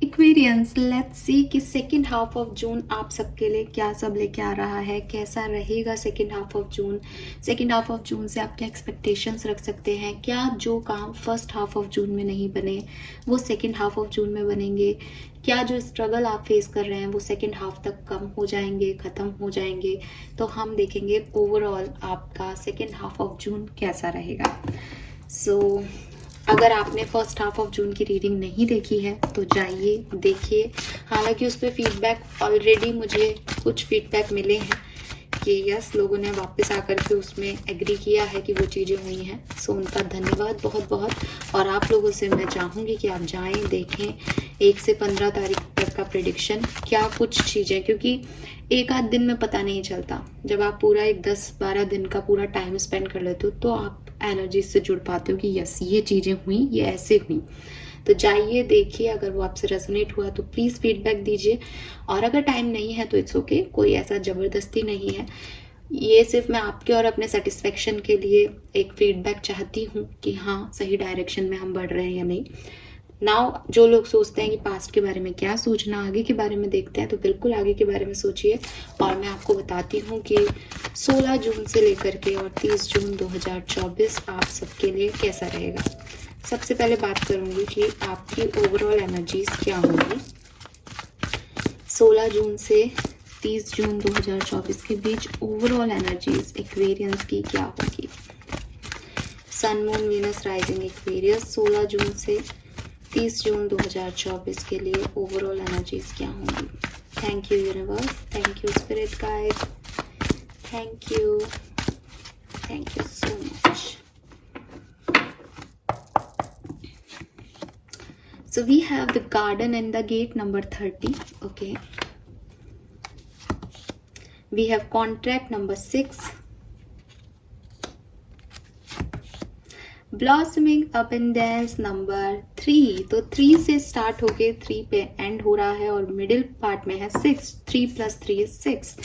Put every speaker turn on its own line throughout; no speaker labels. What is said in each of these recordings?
Aquarians, let's see कि second half of June आप सबके लिए क्या सब लेके आ रहा है, कैसा रहेगा second half of June. Second half of June से आप क्या एक्सपेक्टेशंस रख सकते हैं, क्या जो काम फर्स्ट हाफ ऑफ जून में नहीं बने वो सेकेंड हाफ ऑफ जून में बनेंगे, क्या जो स्ट्रगल आप फेस कर रहे हैं वो सेकेंड हाफ तक कम हो जाएंगे, ख़त्म हो जाएंगे। तो हम देखेंगे ओवरऑल आपका सेकेंड हाफ ऑफ जून कैसा रहेगा। सो अगर आपने फर्स्ट हाफ ऑफ जून की रीडिंग नहीं देखी है तो जाइए देखिए। हालांकि उस पर फीडबैक ऑलरेडी मुझे कुछ फीडबैक मिले हैं कि यस, लोगों ने वापस आकर के उसमें एग्री किया है कि वो चीज़ें हुई हैं। सो उनका धन्यवाद बहुत बहुत। और आप लोगों से मैं चाहूँगी कि आप जाएं देखें 1 से 15 तारीख तक का प्रेडिक्शन, क्या कुछ चीज़ें, क्योंकि एक आध दिन में पता नहीं चलता। जब आप पूरा एक 10-12 दिन का पूरा टाइम स्पेंड कर लेते हो तो आप एनर्जी से जुड़ पाते हो कि यस ये चीज़ें हुई, ये ऐसे हुई। तो जाइए देखिए, अगर वो आपसे रेजोनेट हुआ तो प्लीज़ फीडबैक दीजिए। और अगर टाइम नहीं है तो इट्स ओके, कोई ऐसा ज़बरदस्ती नहीं है। ये सिर्फ मैं आपके और अपने सेटिस्फेक्शन के लिए एक फीडबैक चाहती हूँ कि हाँ सही डायरेक्शन में हम बढ़ रहे हैं या नहीं। नाउ जो लोग सोचते हैं कि पास्ट के बारे में क्या सोचना, आगे के बारे में देखते हैं, तो बिल्कुल आगे के बारे में सोचिए। और मैं आपको बताती हूँ कि 16 जून से लेकर के और 30 जून 2024 आप सबके लिए कैसा रहेगा। सबसे पहले बात करूँगी कि आपकी ओवरऑल एनर्जीज क्या होंगी 16 जून से 30 जून 2024 के बीच। ओवरऑल एनर्जीज एक्वेरियंस की क्या होगी। Sun moon Venus rising Aquarius 16 June से 30 जून 2024 के लिए ओवरऑल एनर्जीज क्या होंगी। Thank you universe, thank you spirit guide, thank you so much. So we have the garden and the gate number 30. Okay. We have contract number 6. Blossoming abundance number 3। तो 3 से start होके 3 पे and हो रहा है और मिडिल पार्ट में है 6। 3 + 3 = 6।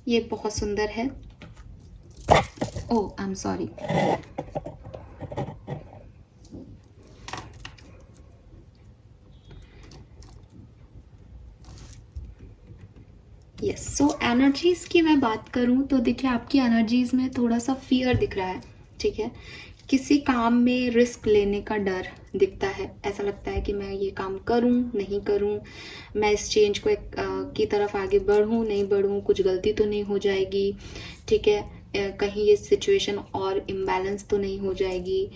ये बहुत सुंदर है। Oh I am sorry. Yes, so energies की मैं बात करूं तो देखिए आपकी एनर्जीज में थोड़ा सा फियर दिख रहा है। ठीक है, किसी काम में रिस्क लेने का डर दिखता है। ऐसा लगता है कि मैं ये काम करूं नहीं करूं, मैं इस चेंज को की तरफ आगे बढ़ूं नहीं बढ़ूं, कुछ गलती तो नहीं हो जाएगी। ठीक है, कहीं ये सिचुएशन और इम्बैलेंस तो नहीं हो जाएगी,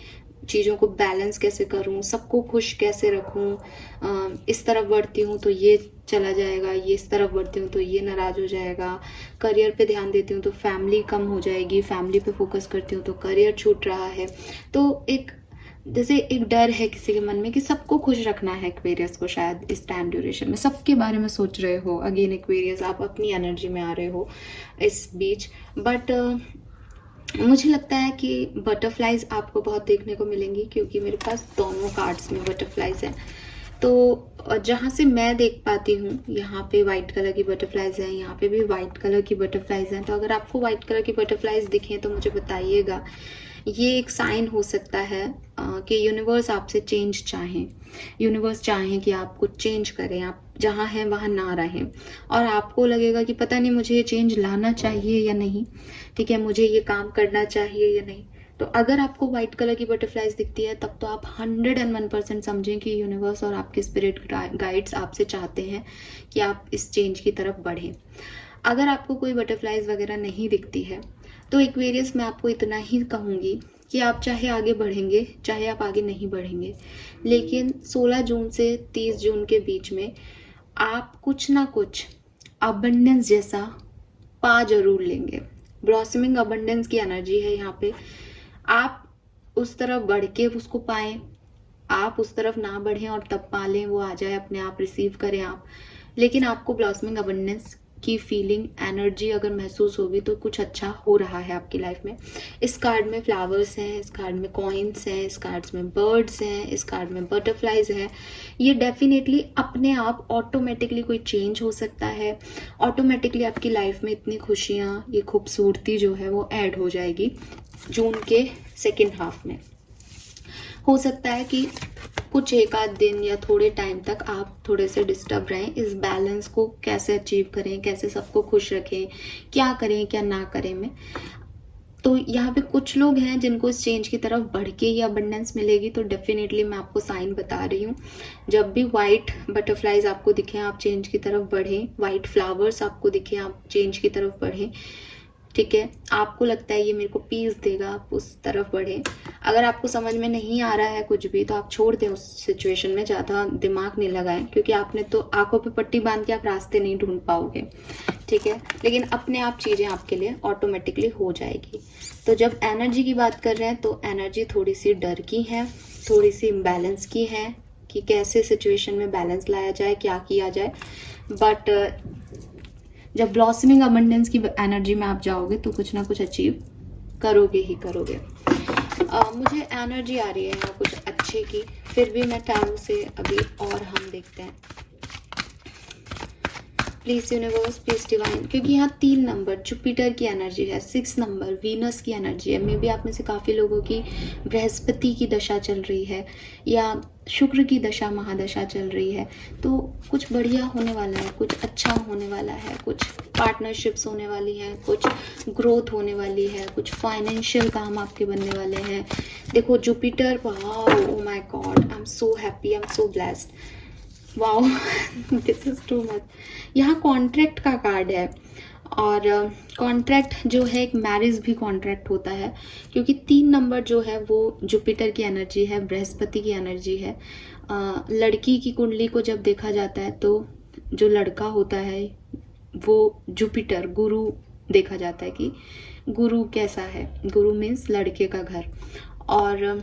चीज़ों को बैलेंस कैसे करूं, सबको खुश कैसे रखूं। इस तरफ बढ़ती हूँ तो ये चला जाएगा, ये इस तरफ बढ़ती हूँ तो ये नाराज़ हो जाएगा। करियर पे ध्यान देती हूँ तो फैमिली कम हो जाएगी, फैमिली पे फोकस करती हूँ तो करियर छूट रहा है। तो एक जैसे एक डर है किसी के मन में कि सबको खुश रखना है एक्वेरियस को, शायद इस टाइम ड्यूरेशन में सबके बारे में सोच रहे हो। अगेन एक्वेरियस, आप अपनी एनर्जी में आ रहे हो इस बीच। बट मुझे लगता है कि बटरफ्लाइज आपको बहुत देखने को मिलेंगी, क्योंकि मेरे पास दोनों कार्ड्स में बटरफ्लाइज हैं। तो जहाँ से मैं देख पाती हूँ यहाँ पे वाइट कलर की बटरफ्लाइज हैं, यहाँ पे भी वाइट कलर की बटरफ्लाइज हैं। तो अगर आपको वाइट कलर की बटरफ्लाइज दिखें तो मुझे बताइएगा। ये एक साइन हो सकता है कि यूनिवर्स आपसे चेंज चाहें, यूनिवर्स चाहें कि आप कुछ चेंज करें, आप जहाँ हैं वहाँ ना रहें। और आपको लगेगा कि पता नहीं मुझे ये चेंज लाना चाहिए या नहीं, ठीक है, मुझे ये काम करना चाहिए या नहीं। तो अगर आपको व्हाइट कलर की बटरफ्लाइज दिखती है तब तो आप 101% समझें कि यूनिवर्स और आपके स्पिरिट गाइड्स आपसे चाहते हैं कि आप इस चेंज की तरफ बढ़ें। अगर आपको कोई बटरफ्लाइज वगैरह नहीं दिखती है तो एक्वेरियस मैं आपको इतना ही कहूँगी कि आप चाहे आगे बढ़ेंगे चाहे आप आगे नहीं बढ़ेंगे, लेकिन 16 जून से 30 जून के बीच में आप कुछ ना कुछ अबंडेंस जैसा पा जरूर लेंगे। ब्लॉसमिंग अबंडेंस की एनर्जी है यहाँ पे। आप उस तरफ बढ़ के उसको पाएं, आप उस तरफ ना बढ़ें और तब पा लें, वो आ जाए अपने आप, रिसीव करें आप। लेकिन आपको ब्लॉसमिंग अबंडेंस की फीलिंग, एनर्जी अगर महसूस होगी तो कुछ अच्छा हो रहा है आपकी लाइफ में। इस कार्ड में फ्लावर्स हैं, इस कार्ड में कॉइन्स हैं, इस कार्ड्स में बर्ड्स हैं, इस कार्ड में बटरफ्लाइज हैं। ये डेफिनेटली अपने आप ऑटोमेटिकली कोई चेंज हो सकता है। ऑटोमेटिकली आपकी लाइफ में इतनी खुशियाँ, ये खूबसूरती जो है वो ऐड हो जाएगी जून के सेकेंड हाफ में। हो सकता है कि कुछ एक आध दिन या थोड़े टाइम तक आप थोड़े से डिस्टर्ब रहें। इस बैलेंस को कैसे अचीव करें, कैसे सबको खुश रखें, क्या करें क्या ना करें में। तो यहाँ पे कुछ लोग हैं जिनको इस चेंज की तरफ बढ़ के ही अबंडेंस मिलेगी, तो डेफिनेटली मैं आपको साइन बता रही हूँ। जब भी वाइट बटरफ्लाइज आपको दिखें आप चेंज की तरफ बढ़ें, वाइट फ्लावर्स आपको दिखें आप चेंज की तरफ बढ़ें, ठीक है। आपको लगता है ये मेरे को पीस देगा, आप उस तरफ बढ़ें। अगर आपको समझ में नहीं आ रहा है कुछ भी तो आप छोड़ दें उस सिचुएशन में, ज़्यादा दिमाग नहीं लगाएं, क्योंकि आपने तो आंखों पे पट्टी बांध के आप रास्ते नहीं ढूंढ पाओगे, ठीक है। लेकिन अपने आप चीज़ें आपके लिए ऑटोमेटिकली हो जाएगी। तो जब एनर्जी की बात कर रहे हैं तो एनर्जी थोड़ी सी डर की है, थोड़ी सी इम्बैलेंस की है कि कैसे सिचुएशन में बैलेंस लाया जाए, क्या किया जाए। बट जब ब्लॉसमिंग अबंडेंस की एनर्जी में आप जाओगे तो कुछ ना कुछ अचीव करोगे ही करोगे। मुझे एनर्जी आ रही है यहाँ कुछ अच्छे की, फिर भी मैं टैरो से अभी और हम देखते हैं। प्लीज यूनिवर्स, प्लीज डिवाइन, क्योंकि यहाँ 3 नंबर जुपिटर की एनर्जी है, 6 नंबर वीनस की एनर्जी है। मे बी आप में से काफ़ी लोगों की बृहस्पति की दशा चल रही है या शुक्र की दशा महादशा चल रही है। तो कुछ बढ़िया होने वाला है, कुछ अच्छा होने वाला है, कुछ पार्टनरशिप्स होने वाली हैं, कुछ ग्रोथ होने वाली है, कुछ फाइनेंशियल काम आपके बनने वाले हैं। देखो Jupiter, wow, oh my God, I am so happy, I am so blessed, wow, this is too much. यहाँ कॉन्ट्रैक्ट का कार्ड है, और कॉन्ट्रैक्ट जो है एक मैरिज भी कॉन्ट्रैक्ट होता है, क्योंकि 3 नंबर जो है वो जुपिटर की एनर्जी है, बृहस्पति की एनर्जी है। लड़की की कुंडली को जब देखा जाता है तो जो लड़का होता है वो जुपिटर गुरु देखा जाता है कि गुरु कैसा है। गुरु मीन्स लड़के का घर, और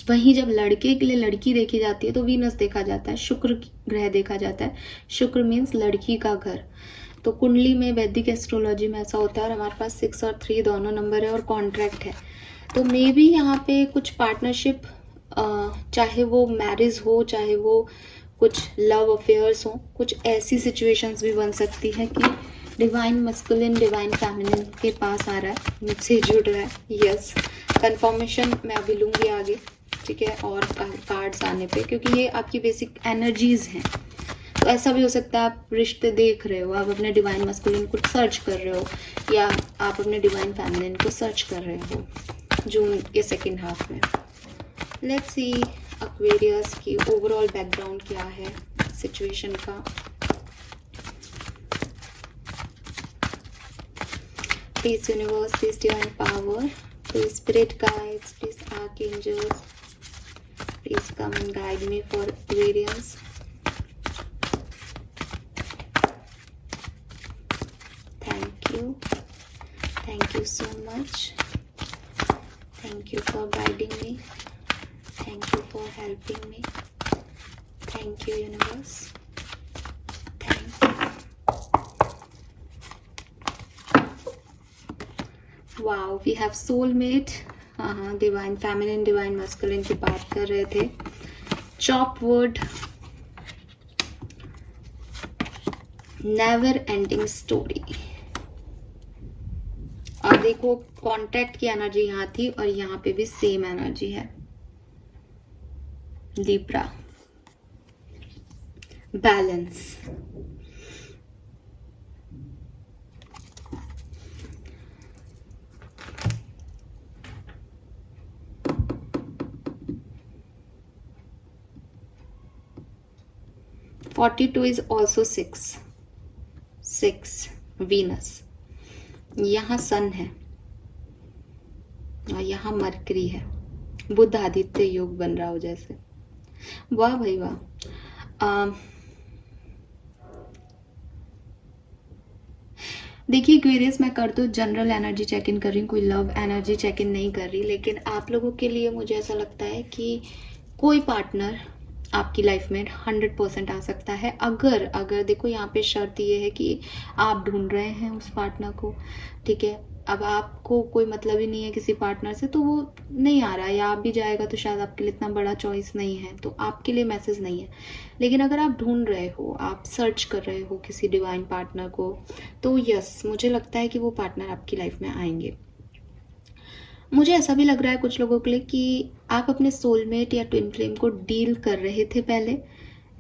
वहीं जब लड़के के लिए लड़की देखी जाती है तो वीनस देखा जाता है, शुक्र ग्रह देखा जाता है। शुक्र मीन्स लड़की का घर। तो कुंडली में वैदिक एस्ट्रोलॉजी में ऐसा होता है, और हमारे पास 6 और 3 दोनों नंबर है और कॉन्ट्रैक्ट है। तो मे बी यहाँ पे कुछ पार्टनरशिप, चाहे वो मैरिज हो, चाहे वो कुछ लव अफेयर्स हो, कुछ ऐसी सिचुएशंस भी बन सकती है कि डिवाइन मस्कुलिन डिवाइन फेमिनिन के पास आ रहा है, मुझसे जुड़ रहा है। यस, कंफर्मेशन मैं अभी लूँगी आगे, ठीक है, और कार्ड्स आने पे, क्योंकि ये आपकी बेसिक एनर्जीज हैं। तो ऐसा भी हो सकता है आप रिश्ते देख रहे हो, आप अपने डिवाइन मस्कुलिन को सर्च कर रहे हो, या आप अपने डिवाइन फेमिनिन को सर्च कर रहे हो जून के सेकेंड हाफ में। लेट्स सी एक्वेरियस की ओवरऑल बैकग्राउंड क्या है सिचुएशन का। Please universe, please divine power, please spirit guides, please archangels, please come and guide me for Aquarians. Thank you so much. Thank you for guiding me, thank you for helping me, thank you universe, thank you. Wow, we have soulmate, divine feminine divine masculine की बात कर रहे थे। चॉपवुड, never ending story, और देखो contract की energy यहाँ थी और यहाँ पे भी सेम एनर्जी है। Libra, balance, (42) is also 6 Venus, यहाँ सन है और यहाँ मरकरी है। बुध आदित्य योग बन रहा हो जैसे। वाह भाई वाह। देखिए एक्वेरियस, मैं कर तो जनरल एनर्जी चेक इन कर रही हूँ, कोई लव एनर्जी चेक इन नहीं कर रही, लेकिन आप लोगों के लिए मुझे ऐसा लगता है कि कोई पार्टनर आपकी लाइफ में 100% आ सकता है। अगर देखो यहाँ पे शर्त ये है कि आप ढूंढ रहे हैं उस पार्टनर को, ठीक है। अब आपको कोई मतलब ही नहीं है किसी पार्टनर से, तो वो नहीं आ रहा है, या आप भी जाएगा तो शायद आपके लिए इतना बड़ा चॉइस नहीं है, तो आपके लिए मैसेज नहीं है। लेकिन अगर आप ढूंढ रहे हो, आप सर्च कर रहे हो किसी डिवाइन पार्टनर को, तो यस, मुझे लगता है कि वो पार्टनर आपकी लाइफ में आएंगे। मुझे ऐसा भी लग रहा है कुछ लोगों के लिए कि आप अपने सोलमेट या ट्विन फ्लेम को डील कर रहे थे पहले,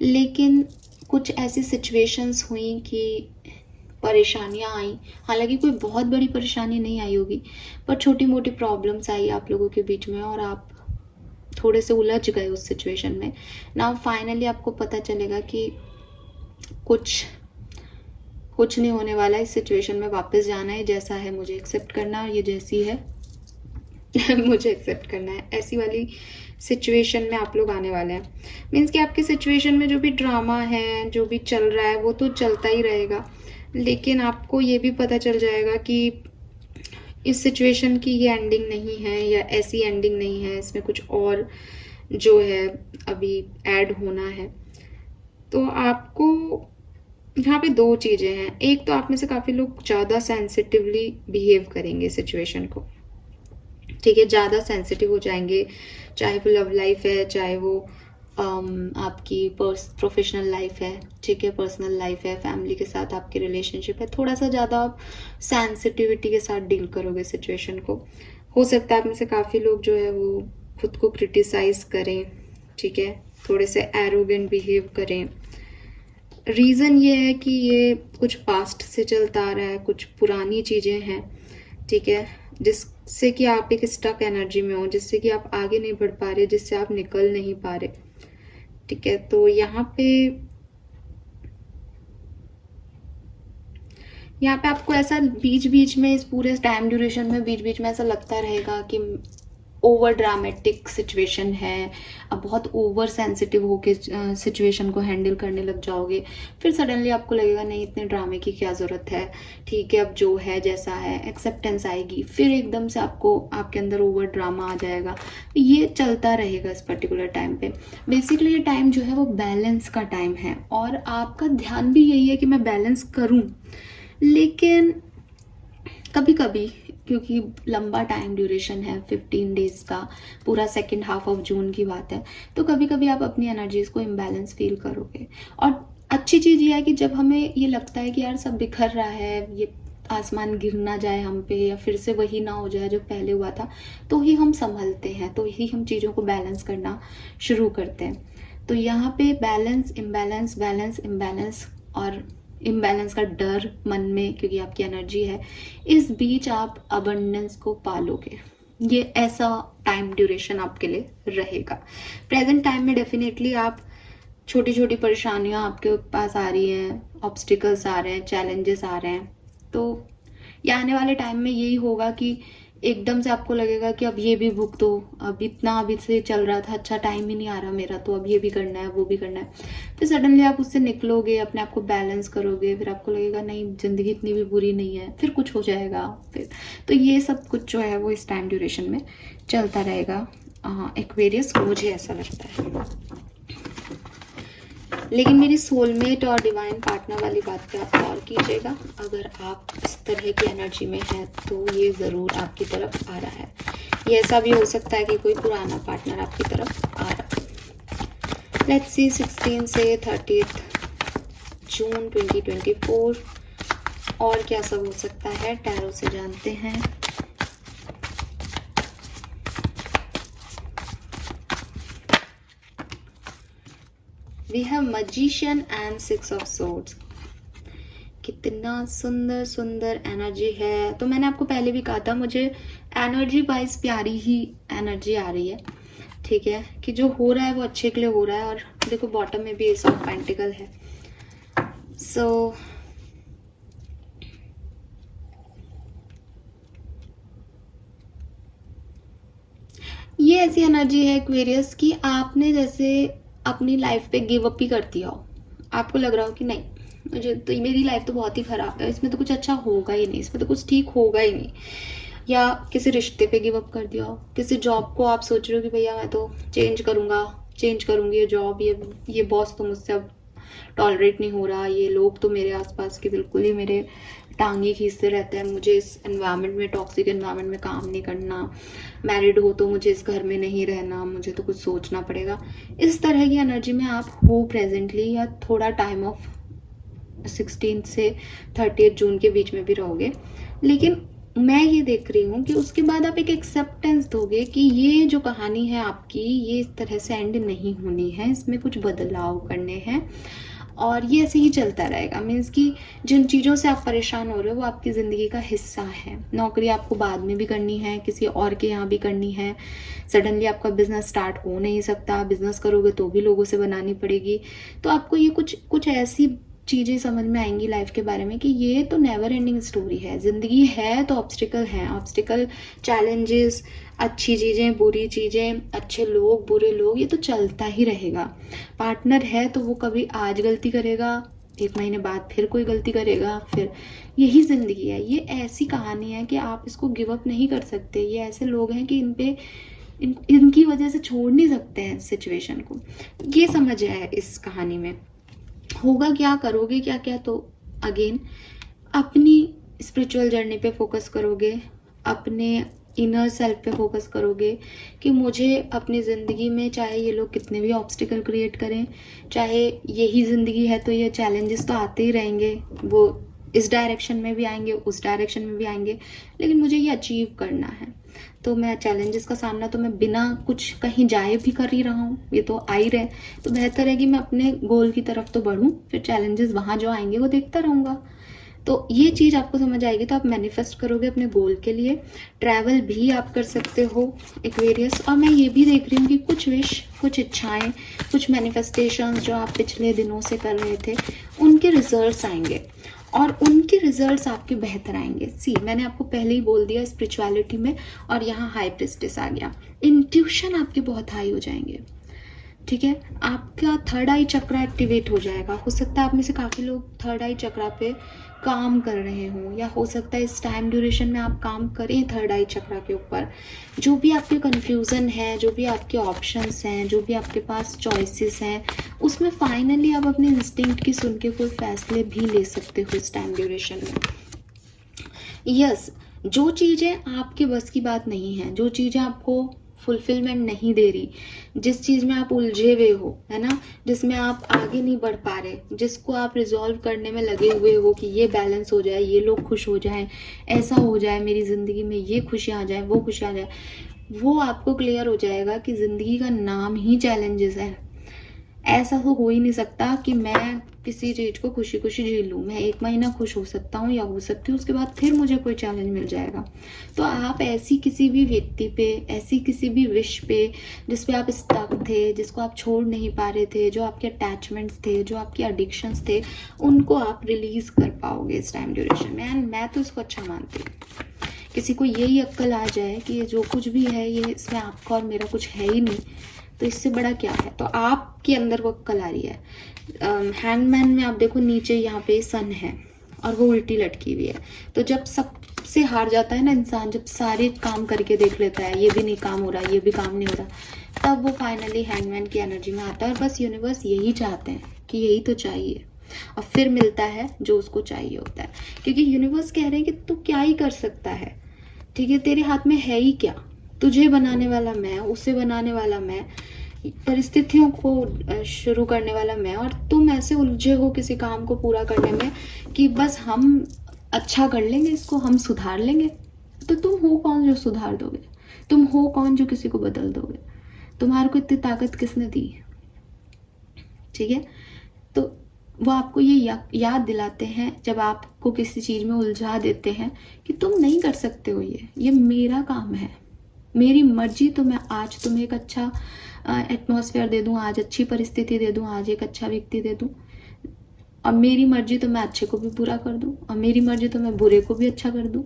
लेकिन कुछ ऐसी सिचुएशंस हुई कि परेशानियां आई। हालांकि कोई बहुत बड़ी परेशानी नहीं आई होगी, पर छोटी मोटी प्रॉब्लम्स आई आप लोगों के बीच में और आप थोड़े से उलझ गए उस सिचुएशन में। नाउ फाइनली आपको पता चलेगा कि कुछ कुछ नहीं होने वाला, इस सिचुएशन में वापस जाना है, जैसा है मुझे एक्सेप्ट करना है और ये जैसी है मुझे एक्सेप्ट करना है। ऐसी वाली सिचुएशन में आप लोग आने वाले हैं। मीन्स कि आपके सिचुएशन में जो भी ड्रामा है, जो भी चल रहा है, वो तो चलता ही रहेगा, लेकिन आपको ये भी पता चल जाएगा कि इस सिचुएशन की ये एंडिंग नहीं है या ऐसी एंडिंग नहीं है, इसमें कुछ और जो है अभी ऐड होना है। तो आपको यहाँ पे दो चीज़ें हैं। एक तो आप में से काफ़ी लोग ज़्यादा सेंसिटिवली बिहेव करेंगे सिचुएशन को, ठीक है, ज़्यादा सेंसिटिव हो जाएंगे, चाहे वो लव लाइफ है, चाहे वो आपकी प्रोफेशनल लाइफ है, ठीक है, पर्सनल लाइफ है, फैमिली के साथ आपके रिलेशनशिप है, थोड़ा सा ज़्यादा आप सेंसिटिविटी के साथ डील करोगे सिचुएशन को। हो सकता है आप में से काफ़ी लोग जो है वो खुद को क्रिटिसाइज करें, ठीक है, थोड़े से एरोगेंट बिहेव करें। रीज़न ये है कि ये कुछ पास्ट से चलता आ रहा है, कुछ पुरानी चीज़ें हैं, ठीक है, जिससे कि आप एक स्टक एनर्जी में हो, जिससे कि आप आगे नहीं बढ़ पा रहे, जिससे आप निकल नहीं पा रहे, ठीक है। तो यहाँ पे आपको ऐसा बीच बीच में, इस पूरे टाइम ड्यूरेशन में बीच बीच में ऐसा लगता रहेगा कि ओवर ड्रामेटिक सिचुएशन है, अब बहुत ओवर सेंसिटिव होके सिचुएशन को हैंडल करने लग जाओगे। फिर सडनली आपको लगेगा नहीं, इतने ड्रामे की क्या ज़रूरत है, ठीक है, अब जो है जैसा है, एक्सेप्टेंस आएगी, फिर एकदम से आपको आपके अंदर ओवर ड्रामा आ जाएगा। ये चलता रहेगा इस पर्टिकुलर टाइम पे। बेसिकली ये टाइम जो है वो बैलेंस का टाइम है और आपका ध्यान भी यही है कि मैं बैलेंस करूँ, लेकिन कभी कभी क्योंकि लंबा टाइम ड्यूरेशन है, 15 डेज का, पूरा सेकेंड हाफ ऑफ जून की बात है, तो कभी कभी आप अपनी एनर्जीज को इम्बैलेंस फील करोगे। और अच्छी चीज़ ये है कि जब हमें ये लगता है कि यार सब बिखर रहा है, ये आसमान गिर ना जाए हम पे या फिर से वही ना हो जाए जो पहले हुआ था, तो ही हम संभलते हैं, तो ही हम चीज़ों को बैलेंस करना शुरू करते हैं। तो यहाँ पे बैलेंस इम्बैलेंस, बैलेंस इम्बैलेंस और इम्बैलेंस का डर मन में, क्योंकि आपकी एनर्जी है, इस बीच आप अबंडेंस को पालोगे। ये ऐसा टाइम ड्यूरेशन आपके लिए रहेगा। प्रेजेंट टाइम में डेफिनेटली आप छोटी छोटी परेशानियां आपके पास आ रही हैं, ऑब्स्टिकल्स आ रहे हैं, चैलेंजेस आ रहे हैं, तो ये आने वाले टाइम में यही होगा कि एकदम से आपको लगेगा कि अब ये भी भुगतो, अब इतना अभी से चल रहा था, अच्छा टाइम ही नहीं आ रहा मेरा, तो अब ये भी करना है, वो भी करना है। फिर सडनली आप उससे निकलोगे, अपने आप को बैलेंस करोगे, फिर आपको लगेगा नहीं, जिंदगी इतनी भी बुरी नहीं है, फिर कुछ हो जाएगा फिर। तो ये सब कुछ जो है वो इस टाइम ड्यूरेशन में चलता रहेगा एक्वेरियस, मुझे ऐसा लगता है। लेकिन मेरी सोलमेट और डिवाइन पार्टनर वाली बात पे आप गौर कीजिएगा। अगर आप इस तरह की एनर्जी में हैं तो ये ज़रूर आपकी तरफ आ रहा है। ये ऐसा भी हो सकता है कि कोई पुराना पार्टनर आपकी तरफ आ रहा है। लेट्स सी 16 से 30 जून 2024 और क्या सब हो सकता है, टैरो से जानते हैं। We have Magician and 6 of Swords। कितना सुंदर सुंदर एनर्जी है। तो मैंने आपको पहले भी कहा था, मुझे एनर्जी वाइज प्यारी ही एनर्जी आ रही है, ठीक है, कि जो हो रहा है वो अच्छे के लिए हो रहा है। और देखो बॉटम में भी एस ऑफ पेंटिकल है। सो ये ऐसी एनर्जी है एक्वेरियस की, आपने जैसे अपनी लाइफ पे गिव अप ही कर दिया हो। आपको लग रहा हो कि नहीं, मुझे तो मेरी लाइफ तो बहुत ही खराब है, इसमें तो कुछ अच्छा होगा ही नहीं, इसमें तो कुछ ठीक होगा ही नहीं। या किसी रिश्ते पे गिव अप कर दिया हो, किसी जॉब को आप सोच रहे हो कि भैया मैं तो चेंज करूंगा, चेंज करूंगी ये जॉब, ये बॉस तो मुझसे अब टॉलरेट नहीं हो रहा, ये लोग तो मेरे आसपास के बिल्कुल ही मेरे टांगे खींचते रहते हैं, मुझे इस एनवायरनमेंट में, टॉक्सिक एनवायरनमेंट में काम नहीं करना, मैरिड हो तो मुझे इस घर में नहीं रहना, मुझे तो कुछ सोचना पड़ेगा। इस तरह की एनर्जी में आप हो प्रेजेंटली, या थोड़ा टाइम ऑफ 16 से 30 जून के बीच में भी रहोगे। लेकिन मैं ये देख रही हूँ कि उसके बाद आप एक एक्सेप्टेंस दोगे कि ये जो कहानी है आपकी, ये इस तरह से एंड नहीं होनी है, इसमें कुछ बदलाव करने हैं और ये ऐसे ही चलता रहेगा। मीन्स कि जिन चीज़ों से आप परेशान हो रहे हो वो आपकी ज़िंदगी का हिस्सा है। नौकरी आपको बाद में भी करनी है, किसी और के यहाँ भी करनी है। सडनली आपका बिजनेस स्टार्ट हो नहीं सकता, बिजनेस करोगे तो भी लोगों से बनानी पड़ेगी। तो आपको ये कुछ ऐसी चीज़ें समझ में आएंगी लाइफ के बारे में कि ये तो नेवर एंडिंग स्टोरी है। ज़िंदगी है तो ऑब्स्टिकल है, ऑब्स्टिकल, चैलेंजेस, अच्छी चीज़ें, बुरी चीज़ें, अच्छे लोग, बुरे लोग, ये तो चलता ही रहेगा। पार्टनर है तो वो कभी आज गलती करेगा, 1 महीने बाद फिर कोई गलती करेगा, फिर यही ज़िंदगी है। ये ऐसी कहानी है कि आप इसको गिव अप नहीं कर सकते। ये ऐसे लोग हैं कि इनकी वजह से छोड़ नहीं सकते हैं सिचुएशन को। ये समझ है इस कहानी में। होगा क्या, करोगे क्या क्या, तो अगेन अपनी स्पिरिचुअल जर्नी पे फोकस करोगे, अपने इनर सेल्फ पे फोकस करोगे कि मुझे अपनी ज़िंदगी में चाहे ये लोग कितने भी ऑब्स्टिकल क्रिएट करें, चाहे यही ज़िंदगी है तो ये चैलेंजेस तो आते ही रहेंगे, वो इस डायरेक्शन में भी आएंगे, उस डायरेक्शन में भी आएंगे, लेकिन मुझे ये अचीव करना है। तो मैं चैलेंजेस का सामना तो मैं बिना कुछ कहीं जाए भी कर ही रहा हूँ, ये तो आ ही रहे। तो बेहतर है कि मैं अपने गोल की तरफ तो बढ़ूँ, फिर चैलेंजेस वहाँ जो आएंगे वो देखता रहूँगा। तो ये चीज़ आपको समझ आएगी तो आप मैनिफेस्ट करोगे अपने गोल के लिए। ट्रैवल भी आप कर सकते हो एक्वेरियस। और मैं ये भी देख रही हूँ कि कुछ विश, कुछ इच्छाएं, कुछ मैनिफेस्टेशंस जो आप पिछले दिनों से कर रहे थे, उनके रिजल्ट्स आएंगे और उनके रिजल्ट्स आपके बेहतर आएंगे। सी, मैंने आपको पहले ही बोल दिया स्पिरिचुअलिटी में, और यहाँ हाई प्रिस्टेस आ गया। इंट्यूशन आपके बहुत हाई हो जाएंगे, ठीक है। आपका थर्ड आई चक्रा एक्टिवेट हो जाएगा। हो सकता है आप में से काफ़ी लोग थर्ड आई चक्रा पे काम कर रहे हों, या हो सकता है इस टाइम ड्यूरेशन में आप काम करें थर्ड आई चक्रा के ऊपर। जो भी आपके कन्फ्यूज़न है, जो भी आपके ऑप्शंस हैं, जो भी आपके पास चॉइसेस हैं, उसमें फाइनली आप अपने इंस्टिंक्ट की सुन के कोई फैसले भी ले सकते हो इस टाइम ड्यूरेशन में। यस, जो चीज़ें आपके बस की बात नहीं है, जो चीज़ें आपको फुलफिलमेंट नहीं दे रही, जिस चीज़ में आप उलझे हुए हो, है ना, जिसमें आप आगे नहीं बढ़ पा रहे, जिसको आप रिजॉल्व करने में लगे हुए हो कि ये बैलेंस हो जाए, ये लोग खुश हो जाएं, ऐसा हो जाए मेरी ज़िंदगी में, ये खुशियाँ आ जाए, वो खुशियाँ आ जाए, वो आपको क्लियर हो जाएगा कि ज़िंदगी का नाम ही चैलेंजेस है। ऐसा तो हो ही नहीं सकता कि मैं किसी चीज़ को खुशी खुशी झेल लूँ। मैं 1 महीना खुश हो सकता हूँ या हो सकती हूँ, उसके बाद फिर मुझे कोई चैलेंज मिल जाएगा। तो आप ऐसी किसी भी व्यक्ति पे, ऐसी किसी भी विश पे जिस पे आप स्टक थे, जिसको आप छोड़ नहीं पा रहे थे, जो आपके अटैचमेंट्स थे, जो आपके एडिक्शंस थे, उनको आप रिलीज़ कर पाओगे इस टाइम ड्यूरेशन में। एंड मैं तो इसको अच्छा मानती हूँ। किसी को यही अक्ल आ जाए कि ये जो कुछ भी है ये इसमें आपका और मेरा कुछ है ही नहीं, तो इससे बड़ा क्या है। तो आपके अंदर वो अक्ल आ रही है। हैंगमैन में आप देखो नीचे यहाँ पे सन है और वो उल्टी लटकी हुई है। तो जब सबसे हार जाता है ना इंसान, जब सारे काम करके देख लेता है, ये भी नहीं काम हो रहा, ये भी काम नहीं हो रहा, तब वो फाइनली हैंगमैन की एनर्जी में आता है। और बस यूनिवर्स यही चाहते हैं कि यही तो चाहिए, और फिर मिलता है जो उसको चाहिए होता है। क्योंकि यूनिवर्स कह रहे हैं कि तू क्या ही कर सकता है, ठीक है, तेरे हाथ में है ही क्या। तुझे बनाने वाला मैं, उसे बनाने वाला मैं, परिस्थितियों को शुरू करने वाला मैं, और तुम ऐसे उलझे हो किसी काम को पूरा करने में कि बस हम अच्छा कर लेंगे, इसको हम सुधार लेंगे। तो तुम हो कौन जो सुधार दोगे? तुम हो कौन जो किसी को बदल दोगे? तुम्हारे को इतनी ताकत किसने दी? ठीक है, तो वो आपको ये याद दिलाते हैं जब आपको किसी चीज़ में उलझा देते हैं कि तुम नहीं कर सकते हो, ये मेरा काम है, मेरी मर्जी। तो मैं आज तुम्हें एक अच्छा एटमॉस्फेयर दे दूं, आज अच्छी परिस्थिति दे दूं, आज एक अच्छा व्यक्ति दे दूं, और मेरी मर्जी तो मैं अच्छे को भी बुरा कर दूं, और मेरी मर्जी तो मैं बुरे को भी अच्छा कर दूं।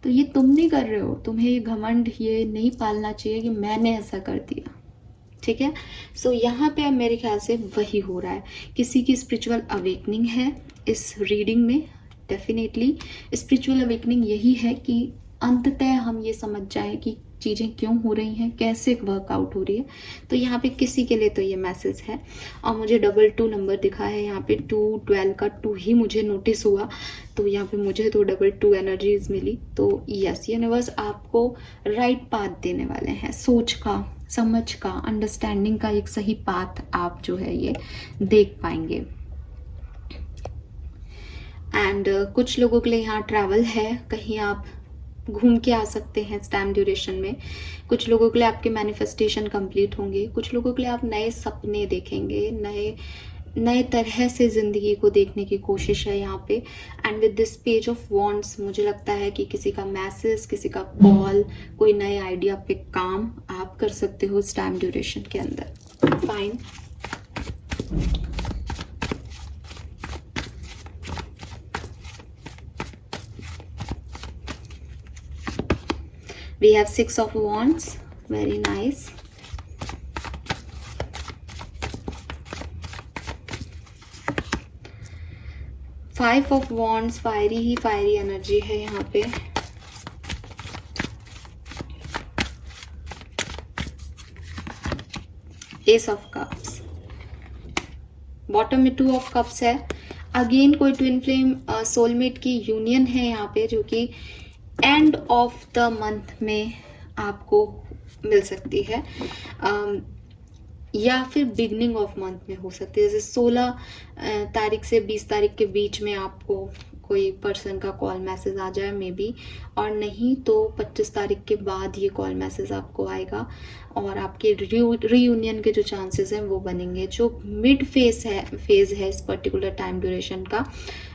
तो ये तुम नहीं कर रहे हो। तुम्हें ये घमंड ये नहीं पालना चाहिए कि मैंने ऐसा कर दिया, ठीक है। सो यहाँ पे अब मेरे ख्याल से वही हो रहा है। किसी की स्पिरिचुअल अवेकनिंग है इस रीडिंग में। डेफिनेटली स्पिरिचुअल अवेकनिंग यही है कि अंततः हम ये समझ जाएं कि चीज़ें क्यों हो रही हैं, कैसे वर्कआउट हो रही है। तो यहाँ पे किसी के लिए तो ये मैसेज है। और मुझे 22 नंबर दिखा है यहाँ पे, 212 का 2 ही मुझे नोटिस हुआ, तो यहाँ पे मुझे तो 22 एनर्जीज मिली। तो यस, यूनिवर्स आपको राइट पाथ देने वाले हैं, सोच का, समझ का, अंडरस्टैंडिंग का एक सही पाथ आप जो है ये देख पाएंगे। एंड कुछ लोगों के लिए यहाँ ट्रैवल है, कहीं आप घूम के आ सकते हैं इस टाइम ड्यूरेशन में। कुछ लोगों के लिए आपके मैनिफेस्टेशन कंप्लीट होंगे, कुछ लोगों के लिए आप नए सपने देखेंगे, नए तरह से ज़िंदगी को देखने की कोशिश है यहाँ पे। And with this page of wands मुझे लगता है कि किसी का मैसेज, किसी का कॉल, कोई नए आइडिया पे काम आप कर सकते हो इस टाइम ड्यूरेशन के अंदर। Fine. We have 6 of wands, very nice. Five of wands, fiery he fiery energy है यहाँ पे। एस ऑफ कप्स, बॉटम में 2 ऑफ कप्स है। अगेन कोई ट्विन फ्लेम सोलमेट की यूनियन है यहाँ पे, जो कि एंड ऑफ द मंथ में आपको मिल सकती है, या फिर बिगनिंग ऑफ मंथ में हो सकती है। जैसे 16 तारीख से 20 तारीख के बीच में आपको कोई पर्सन का कॉल मैसेज आ जाए मे बी, और नहीं तो 25 तारीख के बाद ये कॉल मैसेज आपको आएगा और आपके रीयूनियन के जो चांसेस हैं वो बनेंगे। जो मिड फेज है इस पर्टिकुलर टाइम ड्यूरेशन का,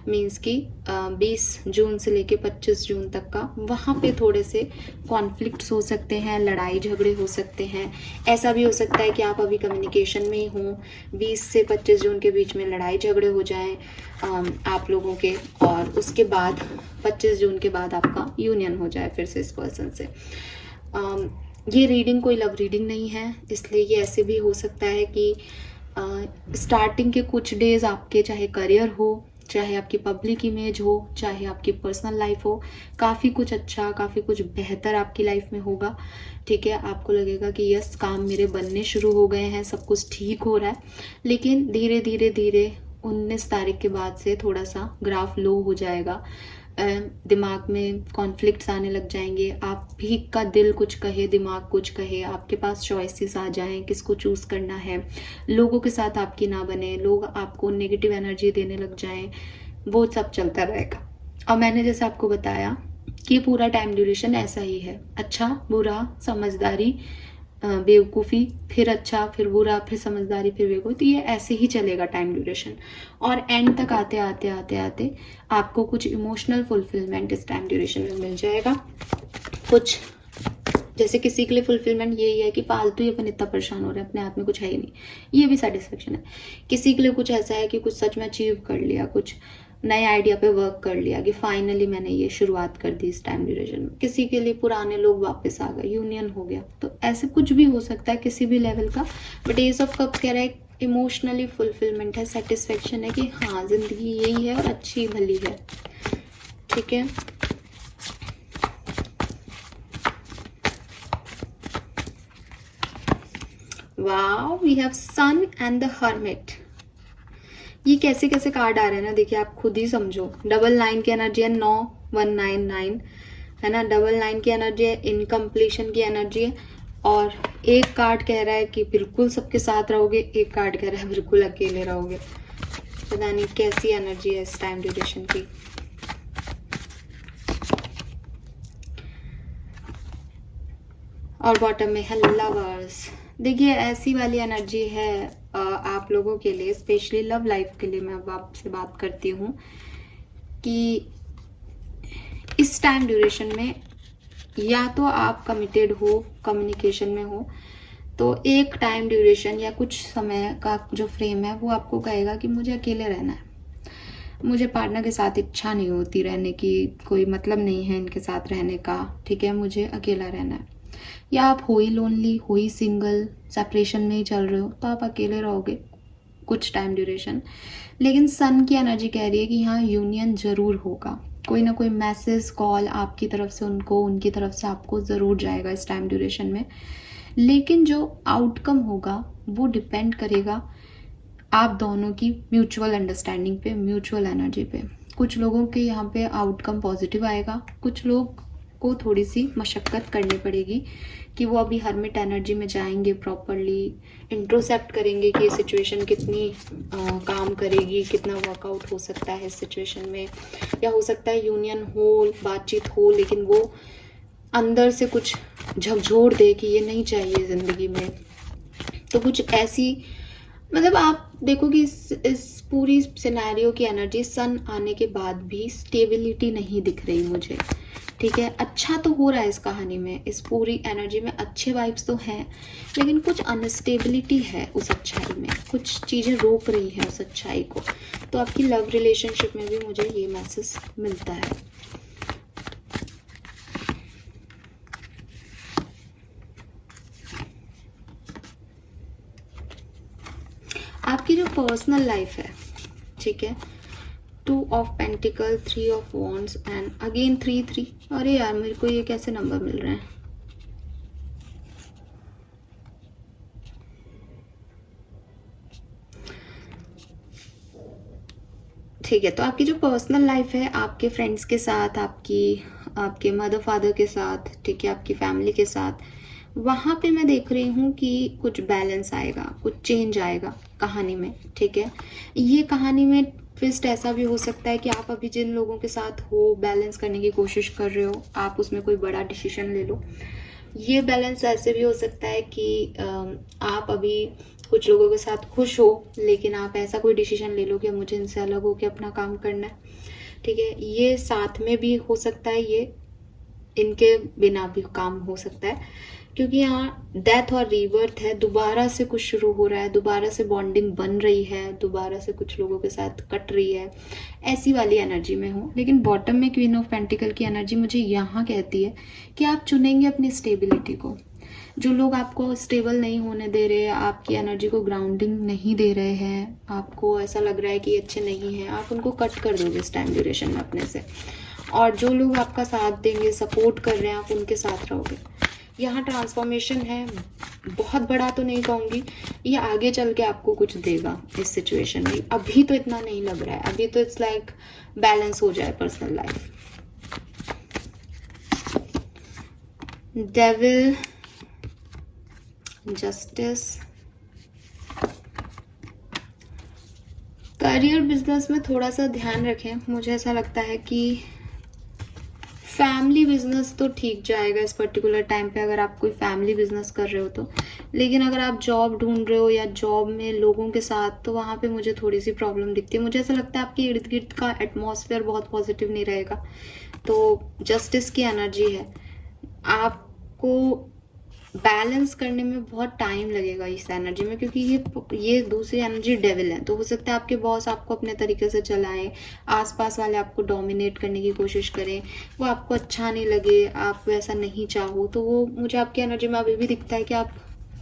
मीन्स कि 20 जून से लेके 25 जून तक का, वहाँ पे थोड़े से कॉन्फ्लिक्ट्स हो सकते हैं, लड़ाई झगड़े हो सकते हैं। ऐसा भी हो सकता है कि आप अभी कम्युनिकेशन में ही हों, 20 से 25 जून के बीच में लड़ाई झगड़े हो जाएं आप लोगों के, और उसके बाद 25 जून के बाद आपका यूनियन हो जाए फिर से इस पर्सन से। ये रीडिंग कोई लव रीडिंग नहीं है, इसलिए ये ऐसे भी हो सकता है कि स्टार्टिंग के कुछ डेज आपके, चाहे करियर हो, चाहे आपकी पब्लिक इमेज हो, चाहे आपकी पर्सनल लाइफ हो, काफ़ी कुछ अच्छा, काफ़ी कुछ बेहतर आपकी लाइफ में होगा। ठीक है, आपको लगेगा कि यस, काम मेरे बनने शुरू हो गए हैं, सब कुछ ठीक हो रहा है। लेकिन धीरे धीरे धीरे 19 तारीख के बाद से थोड़ा सा ग्राफ लो हो जाएगा, दिमाग में कॉन्फ्लिक्ट्स आने लग जाएंगे, आप भी का दिल कुछ कहे, दिमाग कुछ कहे, आपके पास चॉइसेस आ जाएं किसको चूज़ करना है, लोगों के साथ आपकी ना बने, लोग आपको नेगेटिव एनर्जी देने लग जाएं, वो सब चलता रहेगा। और मैंने जैसे आपको बताया कि पूरा टाइम ड्यूरेशन ऐसा ही है, अच्छा बुरा, समझदारी, बेवकूफ़ी, फिर अच्छा, फिर बुरा, फिर समझदारी, फिर बेवकूफ़ी, तो ये ऐसे ही चलेगा टाइम ड्यूरेशन। और एंड तक आते आते आते आते आपको कुछ इमोशनल फुलफिलमेंट इस टाइम ड्यूरेशन में मिल जाएगा। कुछ जैसे किसी के लिए फुलफिलमेंट यही है कि फालतू ही अपन इतना परेशान हो रहे हैं, अपने हाथ में कुछ है ही नहीं, ये भी सेटिस्फेक्शन है। किसी के लिए कुछ ऐसा है कि कुछ सच में अचीव कर लिया, कुछ नए आइडिया पे वर्क कर लिया कि फाइनली मैंने ये शुरुआत कर दी इस टाइम ड्यूरेशन में। किसी के लिए पुराने लोग वापस आ गए, यूनियन हो गया, तो ऐसे कुछ भी हो सकता है किसी भी लेवल का। बट एस ऑफ कप्स कह रहा है इमोशनली फुलफिलमेंट है, सेटिस्फेक्शन है कि हाँ, जिंदगी यही है और अच्छी भली है। ठीक है, wow, we have sun and the hermit. ये कैसे कैसे कार्ड आ रहे हैं ना, देखिए आप खुद ही समझो। 9 की एनर्जी है, 9199 है ना, 9 की एनर्जी है, इनकम्प्लीशन की एनर्जी है। और एक कार्ड कह रहा है कि बिल्कुल सबके साथ रहोगे, एक कार्ड कह रहा है बिल्कुल अकेले रहोगे। पता नहीं कैसी एनर्जी है इस टाइम ड्यूरेशन की। और बॉटम में है लवर्स। देखिए ऐसी वाली एनर्जी है आप लोगों के लिए, स्पेशली लव लाइफ के लिए मैं अब आपसे बात करती हूँ कि इस टाइम ड्यूरेशन में या तो आप कमिटेड हो, कम्युनिकेशन में हो, तो एक टाइम ड्यूरेशन या कुछ समय का जो फ्रेम है वो आपको कहेगा कि मुझे अकेले रहना है, मुझे पार्टनर के साथ इच्छा नहीं होती रहने की, कोई मतलब नहीं है इनके साथ रहने का। ठीक है, मुझे अकेला रहना है। या आप हो ही लोनली, हो ही सिंगल, सेपरेशन में ही चल रहे हो, तो आप अकेले रहोगे कुछ टाइम ड्यूरेशन। लेकिन सन की एनर्जी कह रही है कि हाँ, यूनियन ज़रूर होगा, कोई ना कोई मैसेज, कॉल आपकी तरफ से उनको, उनकी तरफ से आपको ज़रूर जाएगा इस टाइम ड्यूरेशन में। लेकिन जो आउटकम होगा वो डिपेंड करेगा आप दोनों की म्यूचुअल अंडरस्टैंडिंग पे, म्यूचुअल एनर्जी पे। कुछ लोगों के यहाँ पे आउटकम पॉजिटिव आएगा, कुछ लोग को थोड़ी सी मशक्क़त करनी पड़ेगी कि वो अभी हर्मिट एनर्जी में जाएंगे, प्रॉपरली इंट्रोसेप्ट करेंगे कि ये सिचुएशन कितनी काम करेगी, कितना वर्कआउट हो सकता है इस सिचुएशन में। या हो सकता है यूनियन हो, बातचीत हो, लेकिन वो अंदर से कुछ झकझोर दे कि ये नहीं चाहिए ज़िंदगी में। तो कुछ ऐसी, मतलब आप देखो कि इस पूरी सिनेरियो की एनर्जी सन आने के बाद भी स्टेबिलिटी नहीं दिख रही मुझे, ठीक है। अच्छा तो हो रहा है इस कहानी में, इस पूरी एनर्जी में अच्छे वाइब्स तो हैं, लेकिन कुछ अनस्टेबिलिटी है उस अच्छाई में, कुछ चीज़ें रोक रही है उस अच्छाई को। तो आपकी लव रिलेशनशिप में भी मुझे ये मैसेज मिलता है। आपकी जो पर्सनल लाइफ है, ठीक है, 2 of pentacle, 3 of wands and again 3-3। अरे यार, मेरे को ये कैसे नंबर मिल रहे हैं? ठीक है, तो आपकी जो पर्सनल लाइफ है, आपके फ्रेंड्स के साथ, आपके मदर फादर के साथ, ठीक है, आपकी फैमिली के साथ, वहाँ पे मैं देख रही हूँ कि कुछ बैलेंस आएगा, कुछ चेंज आएगा कहानी में, ठीक है। ये कहानी में ट्विस्ट ऐसा भी हो सकता है कि आप अभी जिन लोगों के साथ हो, बैलेंस करने की कोशिश कर रहे हो, आप उसमें कोई बड़ा डिसीजन ले लो। ये बैलेंस ऐसे भी हो सकता है कि आप अभी कुछ लोगों के साथ खुश हो, लेकिन आप ऐसा कोई डिसीजन ले लो कि मुझे इनसे अलग होकर अपना काम करना है, ठीक है। ये साथ में भी हो सकता है, ये इनके बिना भी काम हो सकता है, क्योंकि यहाँ डेथ और रीबर्थ है, दोबारा से कुछ शुरू हो रहा है, दोबारा से बॉन्डिंग बन रही है, दोबारा से कुछ लोगों के साथ कट रही है, ऐसी वाली एनर्जी में हो। लेकिन बॉटम में क्वीन ऑफ पेंटिकल की एनर्जी मुझे यहाँ कहती है कि आप चुनेंगे अपनी स्टेबिलिटी को। जो लोग आपको स्टेबल नहीं होने दे रहे, आपकी एनर्जी को ग्राउंडिंग नहीं दे रहे हैं, आपको ऐसा लग रहा है कि अच्छे नहीं हैं, आप उनको कट कर दोगे इस टाइम ड्यूरेशन में अपने से। और जो लोग आपका साथ देंगे, सपोर्ट कर रहे हैं, आप उनके साथ रहोगे। यहाँ ट्रांसफॉर्मेशन है, बहुत बड़ा तो नहीं कहूँगी, ये आगे चल के आपको कुछ देगा इस सिचुएशन में। अभी तो इतना नहीं लग रहा है, अभी तो इट्स लाइक बैलेंस हो जाए personal life. Devil, justice. Career business में थोड़ा सा ध्यान रखें, मुझे ऐसा लगता है कि फैमिली बिजनेस तो ठीक जाएगा इस पर्टिकुलर टाइम पे, अगर आप कोई फैमिली बिजनेस कर रहे हो तो। लेकिन अगर आप जॉब ढूंढ रहे हो या जॉब में लोगों के साथ, तो वहाँ पे मुझे थोड़ी सी प्रॉब्लम दिखती है। मुझे ऐसा लगता है आपके इर्द गिर्द का एटमॉस्फेयर बहुत पॉजिटिव नहीं रहेगा। तो जस्टिस की एनर्जी है, आपको बैलेंस करने में बहुत टाइम लगेगा इस एनर्जी में, क्योंकि ये दूसरी एनर्जी डेविल है। तो हो सकता है आपके बॉस आपको अपने तरीके से चलाएं, आसपास वाले आपको डोमिनेट करने की कोशिश करें, वो आपको अच्छा नहीं लगे, आप वैसा नहीं चाहो, तो वो मुझे आपकी एनर्जी में अभी भी दिखता है कि आप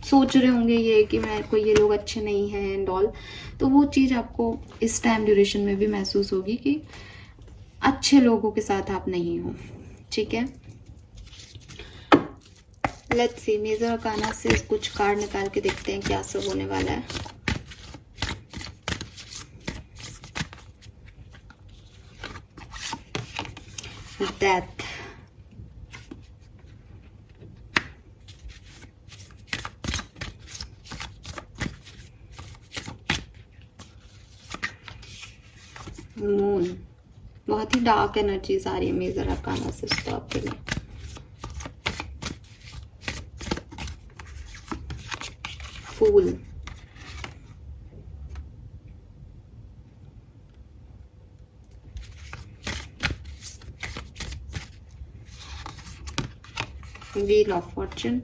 सोच रहे होंगे ये कि मेरे को ये लोग अच्छे नहीं हैं एंड ऑल। तो वो चीज़ आपको इस टाइम ड्यूरेशन में भी महसूस होगी कि अच्छे लोगों के साथ आप नहीं हो, ठीक है। लेट्स सी, मेजर अरकाना से कुछ कार्ड निकाल के देखते हैं क्या सब होने वाला है। Death, moon. बहुत ही डार्क एनर्जीज आ रही है मेजर अरकाना से स्टॉप के लिए। Fool, wheel of fortune,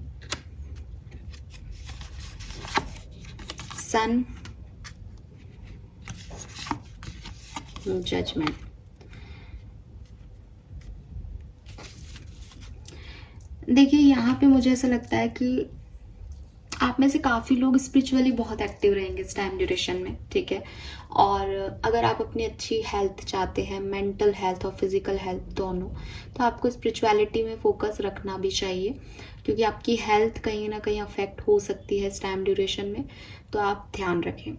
sun, judgement. देखिए, यहाँ पे मुझे ऐसा लगता है कि आप में से काफ़ी लोग स्पिरिचुअली बहुत एक्टिव रहेंगे इस टाइम ड्यूरेशन में, ठीक है। और अगर आप अपनी अच्छी हेल्थ चाहते हैं, मेंटल हेल्थ और फिजिकल हेल्थ दोनों, तो आपको स्पिरिचुअलिटी में फोकस रखना भी चाहिए, क्योंकि आपकी हेल्थ कहीं ना कहीं अफेक्ट हो सकती है इस टाइम ड्यूरेशन में, तो आप ध्यान रखें।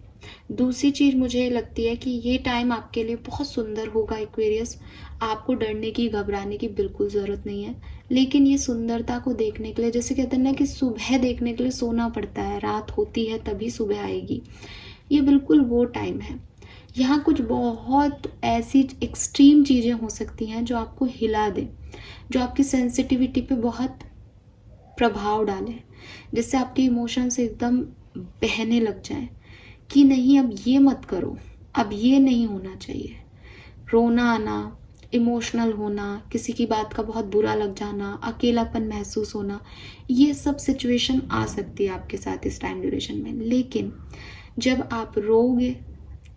दूसरी चीज़ मुझे लगती है कि ये टाइम आपके लिए बहुत सुंदर होगा एक्वेरियस। आपको डरने की, घबराने की बिल्कुल ज़रूरत नहीं है, लेकिन ये सुंदरता को देखने के लिए, जैसे कहते हैं ना कि सुबह देखने के लिए सोना पड़ता है, रात होती है तभी सुबह आएगी, ये बिल्कुल वो टाइम है। यहाँ कुछ बहुत ऐसी एक्सट्रीम चीज़ें हो सकती हैं जो आपको हिला दें, जो आपकी सेंसिटिविटी पे बहुत प्रभाव डालें, जिससे आपके इमोशंस एकदम बहने लग जाएं कि नहीं अब ये मत करो, अब ये नहीं होना चाहिए। रोना आना, इमोशनल होना, किसी की बात का बहुत बुरा लग जाना, अकेलापन महसूस होना, ये सब सिचुएशन आ सकती है आपके साथ इस टाइम ड्यूरेशन में। लेकिन जब आप रोओगे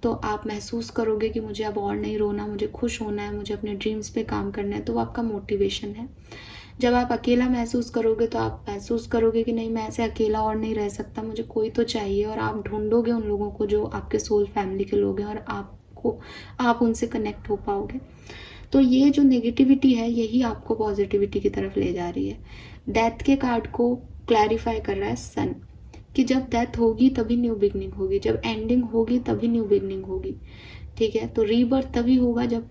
तो आप महसूस करोगे कि मुझे अब और नहीं रोना, मुझे खुश होना है, मुझे अपने ड्रीम्स पे काम करना है, तो वो आपका मोटिवेशन है। जब आप अकेला महसूस करोगे तो आप महसूस करोगे कि नहीं मैं ऐसे अकेला और नहीं रह सकता, मुझे कोई तो चाहिए, और आप ढूंढोगे उन लोगों को जो आपके सोल फैमिली के लोग हैं और आप उनसे कनेक्ट हो पाओगे। तो ये जो नेगेटिविटी है यही आपको पॉजिटिविटी की तरफ ले जा रही है। डेथ के कार्ड को क्लैरिफाई कर रहा है सन, कि जब डेथ होगी तभी न्यू बिगनिंग होगी, जब एंडिंग होगी तभी न्यू बिगनिंग होगी। ठीक है, तो रीबर्थ तभी होगा जब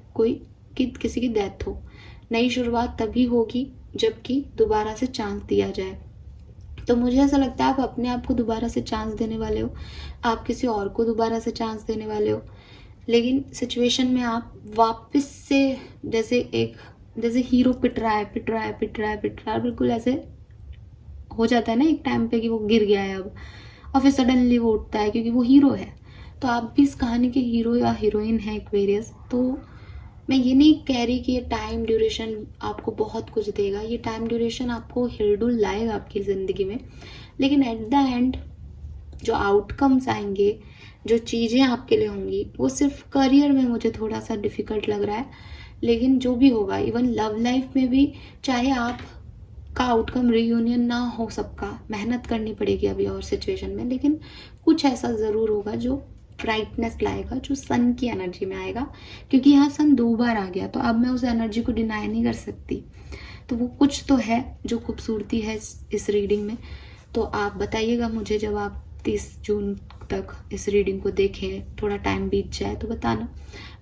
किसी की डेथ हो। नई शुरुआत तभी होगी जबकि दोबारा से चांस दिया जाए। तो मुझे ऐसा लगता है आप अपने आप को दोबारा से चांस देने वाले हो, आप किसी और को दोबारा से चांस देने वाले हो। लेकिन सिचुएशन में आप वापस से जैसे हीरो पिट रहा है, बिल्कुल ऐसे हो जाता है ना एक टाइम पे कि वो गिर गया है अब, और फिर सडनली वो उठता है क्योंकि वो हीरो है। तो आप भी इस कहानी के हीरो या हीरोइन है एक्वेरियस। तो मैं ये नहीं कह रही कि ये टाइम ड्यूरेशन आपको बहुत कुछ देगा, ये टाइम ड्यूरेशन आपको हिलडुल लाएगा आपकी ज़िंदगी में, लेकिन एट द एंड जो आउटकम्स आएंगे, जो चीज़ें आपके लिए होंगी, वो सिर्फ करियर में मुझे थोड़ा सा डिफ़िकल्ट लग रहा है। लेकिन जो भी होगा, इवन लव लाइफ में भी, चाहे आप का आउटकम रीयूनियन ना हो, सबका मेहनत करनी पड़ेगी अभी और सिचुएशन में, लेकिन कुछ ऐसा ज़रूर होगा जो ब्राइटनेस लाएगा, जो सन की एनर्जी में आएगा। क्योंकि यहाँ सन 2 बार आ गया, तो अब मैं उस एनर्जी को डिनाई नहीं कर सकती। तो वो कुछ तो है जो खूबसूरती है इस रीडिंग में। तो आप बताइएगा मुझे, जब आप 30 जून तक इस रीडिंग को देखें, थोड़ा टाइम बीत जाए तो बताना।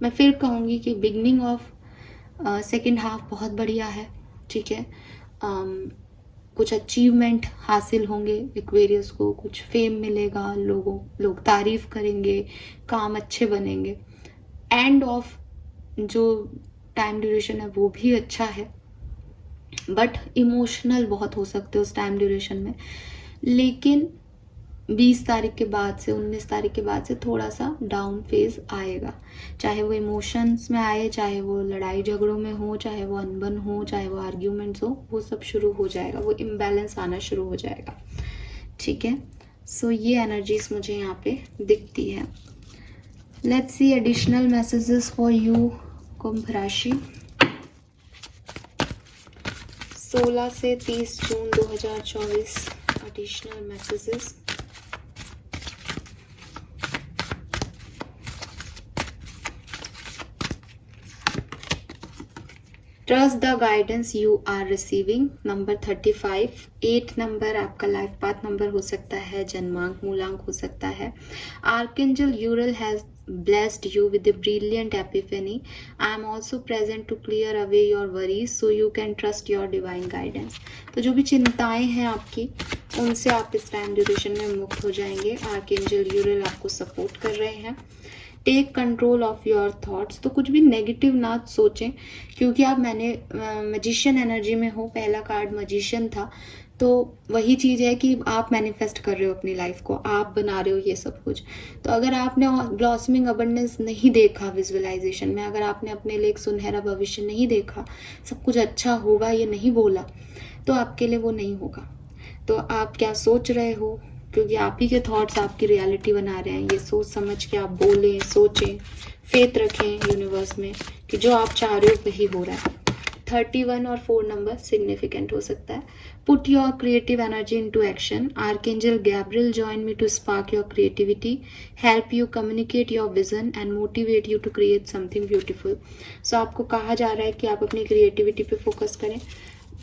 मैं फिर कहूँगी कि बिगनिंग ऑफ सेकेंड हाफ बहुत बढ़िया है। ठीक है, कुछ अचीवमेंट हासिल होंगे एक्वेरियस को, कुछ फेम मिलेगा, लोग तारीफ करेंगे, काम अच्छे बनेंगे। एंड ऑफ जो टाइम ड्यूरेशन है वो भी अच्छा है, बट इमोशनल बहुत हो सकते हो उस टाइम ड्यूरेशन में। लेकिन 20 तारीख के बाद से 19 तारीख के बाद से थोड़ा सा डाउन फेज आएगा, चाहे वो इमोशंस में आए, चाहे वो लड़ाई झगड़ों में हो, चाहे वो अनबन हो, चाहे वो आर्ग्यूमेंट्स हो, वो सब शुरू हो जाएगा, वो इम्बैलेंस आना शुरू हो जाएगा। ठीक है, सो ये एनर्जीज मुझे यहाँ पे दिखती है। Let's see additional messages for you कुंभ राशि 16 से 30 June 2024। Additional messages. Trust the guidance you are receiving. Number 35। 8 number आपका लाइफ पाथ नंबर हो सकता है, जन्मांक मूलांक हो सकता है। Archangel Uriel has blessed you with a brilliant epiphany. I am also present to clear away your worries so you can trust your divine guidance. तो जो भी चिंताएं हैं आपकी, उनसे आप इस टाइम ड्यूरेशन में मुक्त हो जाएंगे। आर्कएंजल यूरल आपको सपोर्ट कर रहे हैं। Take control of your thoughts. तो कुछ भी नेगेटिव ना सोचें, क्योंकि आप मैजिशियन एनर्जी में हो। पहला कार्ड मैजिशियन था, तो वही चीज़ है कि आप मैनिफेस्ट कर रहे हो अपनी लाइफ को, आप बना रहे हो ये सब कुछ। तो अगर आपने ब्लॉसमिंग अबंडेंस नहीं देखा विजुअलाइजेशन में, अगर आपने अपने लिए एक सुनहरा भविष्य नहीं देखा, सब कुछ अच्छा होगा ये नहीं बोला, तो आपके लिए वो नहीं होगा। तो आप क्या सोच रहे हो, क्योंकि आप ही के थॉट्स आपकी रियलिटी बना रहे हैं। ये सोच समझ के आप बोलें, सोचें, फेथ रखें यूनिवर्स में कि जो आप चाह रहे हो वही हो रहा है। 31 और 4 नंबर सिग्निफिकेंट हो सकता है। Put your creative energy into action. Archangel Gabriel join me to spark your creativity, help you communicate your vision and motivate you to create something beautiful. So आपको कहा जा रहा है कि आप अपनी क्रिएटिविटी पे फोकस करें।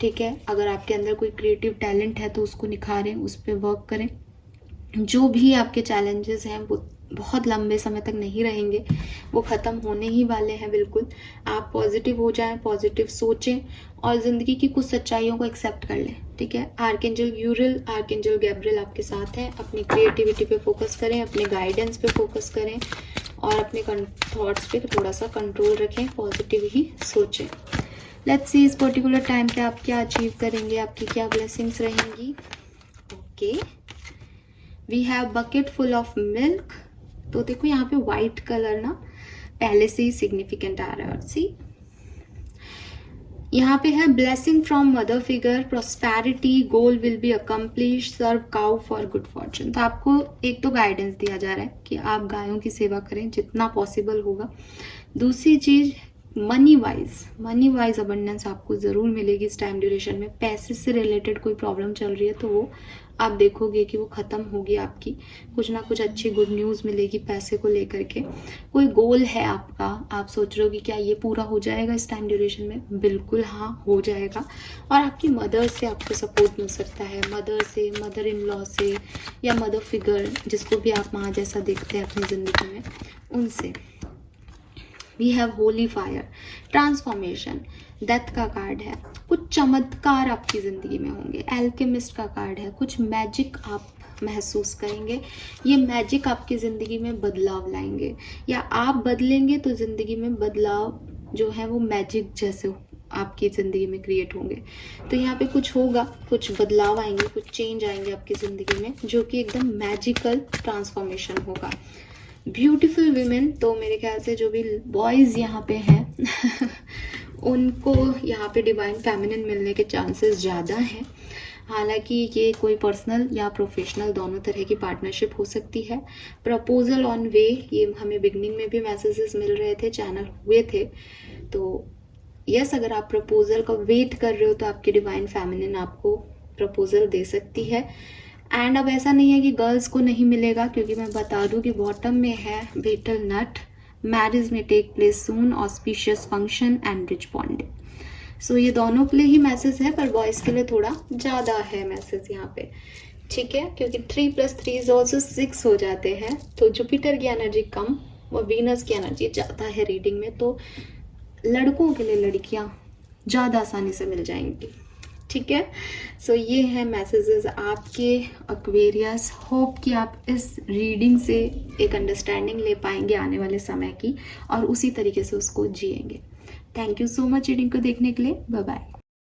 ठीक है, अगर आपके अंदर कोई क्रिएटिव टैलेंट है तो उसको निखारें, उस पर वर्क करें। जो भी आपके चैलेंजेस हैं वो बहुत लंबे समय तक नहीं रहेंगे, वो ख़त्म होने ही वाले हैं। बिल्कुल आप पॉजिटिव हो जाएं, पॉजिटिव सोचें और ज़िंदगी की कुछ सच्चाइयों को एक्सेप्ट कर लें। ठीक है, आर्कएंजल यूरल, आर्कएंजल गैब्रियल आपके साथ हैं। अपनी क्रिएटिविटी पे फोकस करें, अपने गाइडेंस पे फोकस करें और अपने थॉट्स पे थोड़ा सा कंट्रोल रखें, पॉजिटिव ही सोचें। लेट्स सी इस पर्टिकुलर टाइम पे आप क्या अचीव करेंगे, आपकी क्या ब्लेसिंग्स रहेंगी। Okay, we have bucket full of milk. तो देखो यहाँ पे वाइट कलर ना पहले से ही सिग्निफिकेंट आ रहा है। सी यहाँ पे है blessing from mother figure, prosperity, goal will be accomplish, serve cow for good fortune. तो आपको एक तो गाइडेंस दिया जा रहा है कि आप गायों की सेवा करें जितना पॉसिबल होगा। दूसरी चीज मनी वाइज अबंडेंस आपको ज़रूर मिलेगी इस टाइम ड्यूरेशन में। पैसे से रिलेटेड कोई प्रॉब्लम चल रही है तो वो आप देखोगे कि वो ख़त्म होगी आपकी। कुछ ना कुछ अच्छी गुड न्यूज़ मिलेगी पैसे को लेकर के। कोई गोल है आपका, आप सोच रहे हो कि क्या ये पूरा हो जाएगा इस टाइम ड्यूरेशन में, बिल्कुल हाँ हो जाएगा। और आपकी मदर से आपको सपोर्ट मिल सकता है, मदर से, मदर इन लॉ से, या मदर फिगर जिसको भी आप माँ जैसा देखते हैं अपनी ज़िंदगी में, उनसे। We have holy fire, transformation, death का कार्ड है। कुछ चमत्कार आपकी ज़िंदगी में होंगे। एल्केमिस्ट का कार्ड है, कुछ मैजिक आप महसूस करेंगे। ये मैजिक आपकी ज़िंदगी में बदलाव लाएंगे, या आप बदलेंगे तो ज़िंदगी में बदलाव जो है वो मैजिक जैसे आपकी ज़िंदगी में क्रिएट होंगे। तो यहाँ पे कुछ होगा, कुछ बदलाव आएंगे, कुछ चेंज आएंगे आपकी ज़िंदगी में, जो कि एकदम मैजिकल ट्रांसफॉर्मेशन होगा। ब्यूटीफुल वीमेन, तो मेरे ख्याल से जो भी बॉयज़ यहाँ पे हैं उनको यहाँ पे डिवाइन फेमिनिन मिलने के चांसेस ज़्यादा हैं। हालांकि ये कोई पर्सनल या प्रोफेशनल दोनों तरह की पार्टनरशिप हो सकती है। प्रपोजल ऑन वे, ये हमें बिगनिंग में भी मैसेजेस मिल रहे थे, चैनल हुए थे। तो यस, अगर आप प्रपोजल का वेट कर रहे हो तो आपकी डिवाइन फेमिनिन आपको प्रपोजल दे सकती है। एंड अब ऐसा नहीं है कि गर्ल्स को नहीं मिलेगा, क्योंकि मैं बता दूं कि बॉटम में है बेटल नट, मैरिज में take place soon, auspicious function and rich bonding. So ये दोनों के लिए ही मैसेज है, पर बॉयज़ के लिए थोड़ा ज़्यादा है मैसेज यहाँ पे, ठीक है, क्योंकि 3 + 3 इज ऑल्सो 6 हो जाते हैं। तो जुपिटर की एनर्जी कम और वीनस की एनर्जी ज़्यादा है रीडिंग में। तो लड़कों के लिए लड़कियाँ ज़्यादा आसानी से मिल जाएंगी, ठीक है। सो ये है मैसेजेस आपके एक्वेरियस। होप कि आप इस रीडिंग से एक अंडरस्टैंडिंग ले पाएंगे आने वाले समय की, और उसी तरीके से उसको जिएंगे। Thank you so much reading को देखने के लिए। Bye bye.